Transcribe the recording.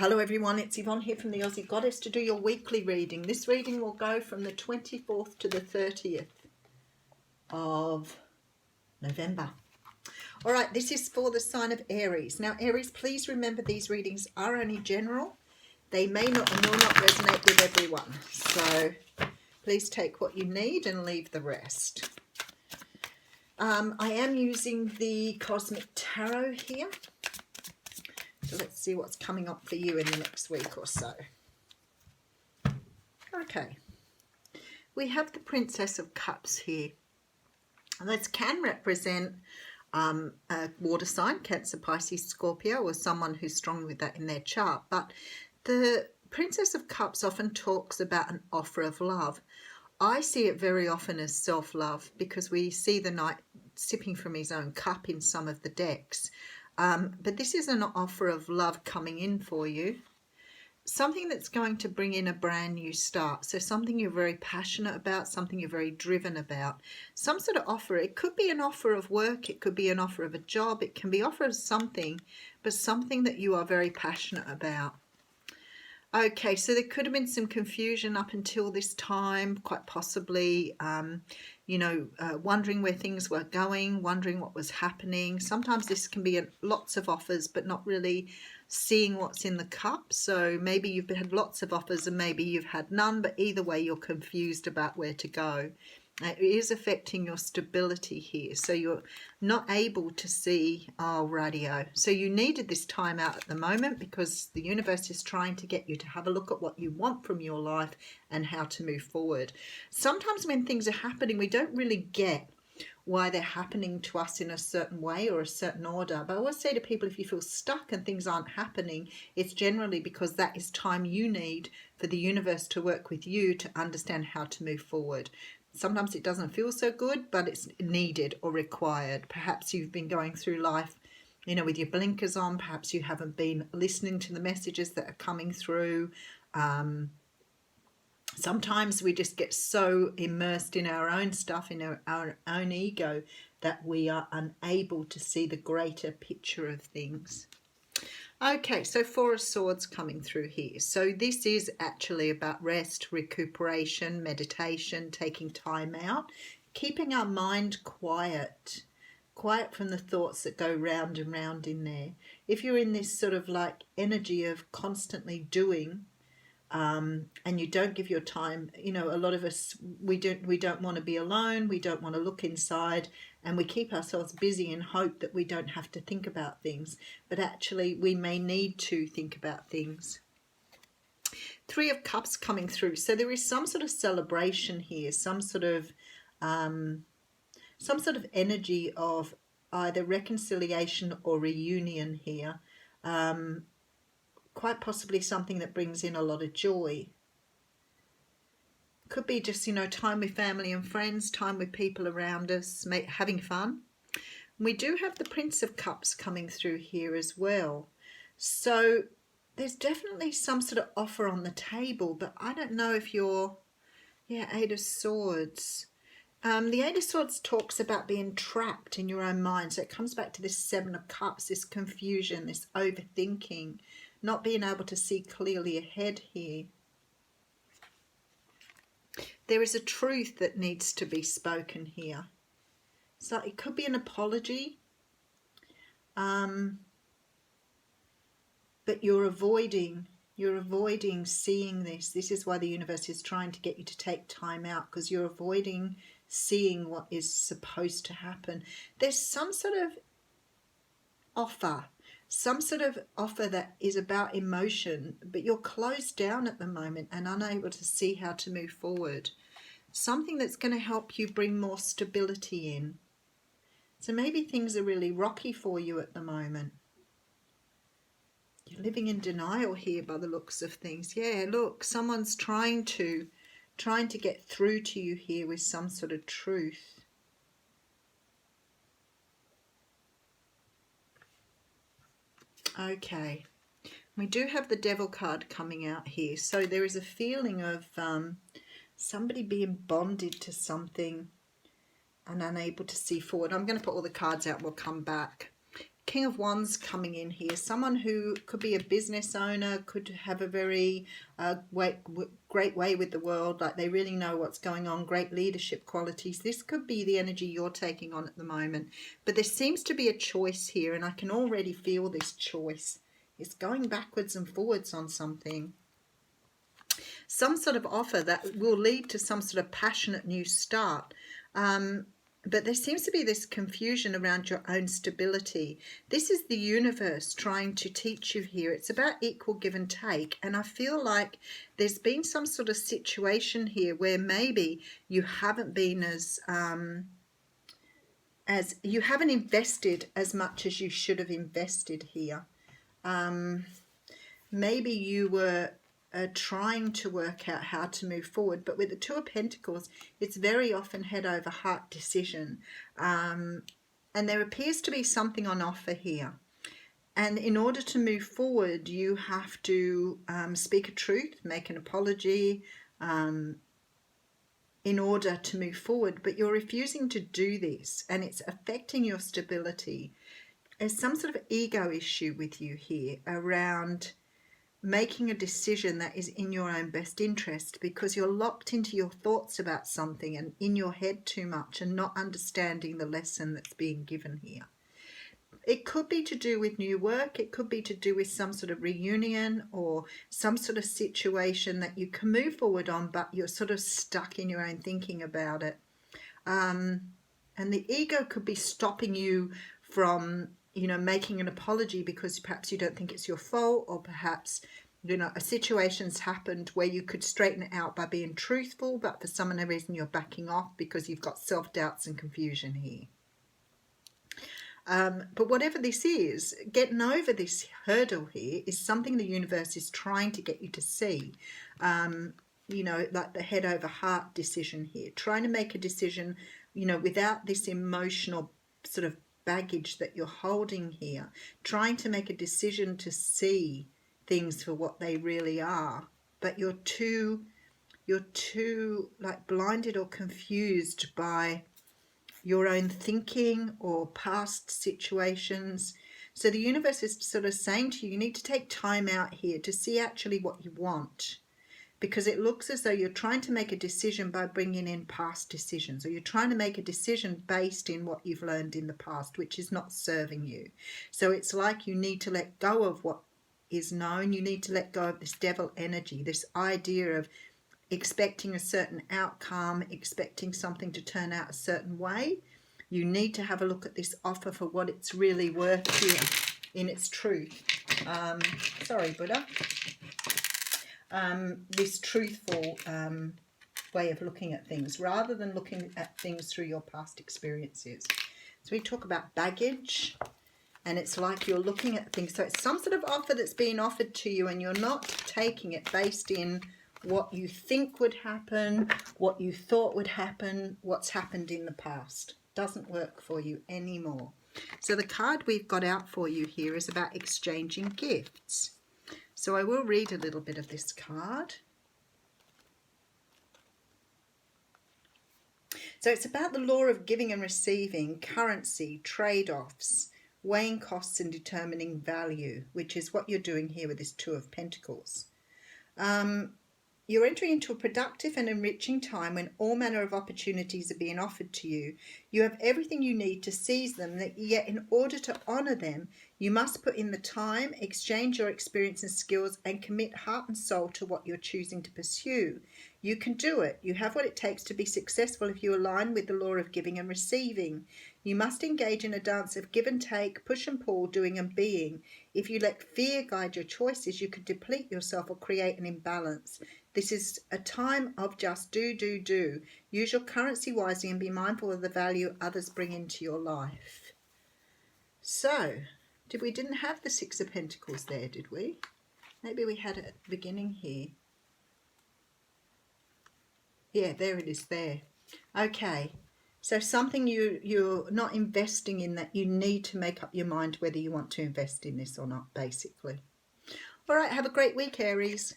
Hello everyone, it's Yvonne here from the Aussie Goddess to do your weekly reading. This reading will go from the 24th to the 30th of November. Alright, this is for the sign of Aries. Now Aries, please remember these readings are only general. They may not and will not resonate with everyone. So please take what you need and leave the rest. I am using the Cosmic Tarot here. So let's see what's coming up for you in the next week or so. Okay, we have the Princess of Cups here. And this can represent a water sign, Cancer, Pisces, Scorpio, or someone who's strong with that in their chart. But the Princess of Cups often talks about an offer of love. I see it very often as self-love because we see the knight sipping from his own cup in some of the decks. But this is an offer of love coming in for you. Something that's going to bring in a brand new start. So something you're very passionate about, something you're very driven about. Some sort of offer. It could be an offer of work. It could be an offer of a job. It can be offer of something, but something that you are very passionate about. Okay, so there could have been some confusion up until this time, quite possibly, wondering where things were going, wondering what was happening. Sometimes this can be lots of offers, but not really seeing what's in the cup. So maybe you've had lots of offers and maybe you've had none, but either way, you're confused about where to go. It is affecting your stability here. So you're not able to see, radio. So you needed this time out at the moment because the universe is trying to get you to have a look at what you want from your life and how to move forward. Sometimes when things are happening, we don't really get why they're happening to us in a certain way or a certain order. But I always say to people, if you feel stuck and things aren't happening, it's generally because that is time you need for the universe to work with you to understand how to move forward. Sometimes it doesn't feel so good, but it's needed or required. Perhaps you've been going through life, with your blinkers on. Perhaps you haven't been listening to the messages that are coming through. Sometimes we just get so immersed in our own stuff, in our own ego, that we are unable to see the greater picture of things. Okay, so Four of Swords coming through here. So this is actually about rest, recuperation, meditation, taking time out, keeping our mind quiet from the thoughts that go round and round in there. If you're in this sort of like energy of constantly doing, and you don't give your time, a lot of us, we don't want to be alone, we don't want to look inside, and we keep ourselves busy in hope that we don't have to think about things, but actually we may need to think about things. Three of Cups coming through, so there is some sort of celebration here, some sort of energy of either reconciliation or reunion here. Quite possibly something that brings in a lot of joy. Could be just, time with family and friends, time with people around us, having fun. We do have the Prince of Cups coming through here as well. So there's definitely some sort of offer on the table, but I don't know if you're, Eight of Swords. The Eight of Swords talks about being trapped in your own mind. So it comes back to this Seven of Cups, this confusion, this overthinking, not being able to see clearly ahead here. There is a truth that needs to be spoken here. So it could be an apology, but you're avoiding seeing this. This is why the universe is trying to get you to take time out, because you're avoiding seeing what is supposed to happen. There's some sort of offer that is about emotion, but you're closed down at the moment and unable to see how to move forward. Something that's going to help you bring more stability in. So maybe things are really rocky for you at the moment. You're living in denial here by the looks of things. Yeah, look, someone's trying to get through to you here with some sort of truth. Okay, we do have the Devil card coming out here. So there is a feeling of somebody being bonded to something and unable to see forward. I'm going to put all the cards out and we'll come back. King of Wands coming in here. Someone who could be a business owner, could have a very great way with the world, like they really know what's going on, great leadership qualities. This could be the energy you're taking on at the moment. But there seems to be a choice here, and I can already feel this choice. It's going backwards and forwards on something. Some sort of offer that will lead to some sort of passionate new start. But there seems to be this confusion around your own stability. This is the universe trying to teach you here. It's about equal give and take. And I feel like there's been some sort of situation here where maybe you haven't been as you haven't invested as much as you should have invested here. Maybe you were trying to work out how to move forward, but with the Two of Pentacles, it's very often head over heart decision, and there appears to be something on offer here. And in order to move forward, you have to speak a truth, make an apology, in order to move forward, but you're refusing to do this, and it's affecting your stability. There's some sort of ego issue with you here around making a decision that is in your own best interest, because you're locked into your thoughts about something and in your head too much and not understanding the lesson that's being given here. It could be to do with new work. It could be to do with some sort of reunion or some sort of situation that you can move forward on, but you're sort of stuck in your own thinking about it. And the ego could be stopping you from making an apology because perhaps you don't think it's your fault, or perhaps, a situation's happened where you could straighten it out by being truthful, but for some other reason you're backing off because you've got self-doubts and confusion here. But whatever this is, getting over this hurdle here is something the universe is trying to get you to see. Like the head over heart decision here, trying to make a decision, without this emotional sort of baggage that you're holding here, trying to make a decision to see things for what they really are, but you're too like blinded or confused by your own thinking or past situations. So the universe is sort of saying to you, you need to take time out here to see actually what you want, because it looks as though you're trying to make a decision by bringing in past decisions, or you're trying to make a decision based in what you've learned in the past, which is not serving you. So it's like you need to let go of what is known. You need to let go of this devil energy, this idea of expecting a certain outcome, expecting something to turn out a certain way. You need to have a look at this offer for what it's really worth here in its truth. Sorry, Buddha. This truthful way of looking at things, rather than looking at things through your past experiences. So we talk about baggage, and it's like you're looking at things. So it's some sort of offer that's being offered to you, and you're not taking it based in what you think would happen, what you thought would happen, what's happened in the past. Doesn't work for you anymore. So the card we've got out for you here is about exchanging gifts. So I will read a little bit of this card. So it's about the law of giving and receiving, currency, trade-offs, weighing costs and determining value, which is what you're doing here with this Two of Pentacles. You're entering into a productive and enriching time when all manner of opportunities are being offered to you. You have everything you need to seize them, yet in order to honour them, you must put in the time, exchange your experience and skills, and commit heart and soul to what you're choosing to pursue. You can do it. You have what it takes to be successful if you align with the law of giving and receiving. You must engage in a dance of give and take, push and pull, doing and being. If you let fear guide your choices, you could deplete yourself or create an imbalance. This is a time of just do, do, do. Use your currency wisely and be mindful of the value others bring into your life. So, we didn't have the Six of Pentacles there, did we? Maybe we had it at the beginning here. Yeah, there it is there. Okay, so something you're not investing in, that you need to make up your mind whether you want to invest in this or not, basically. All right, have a great week, Aries.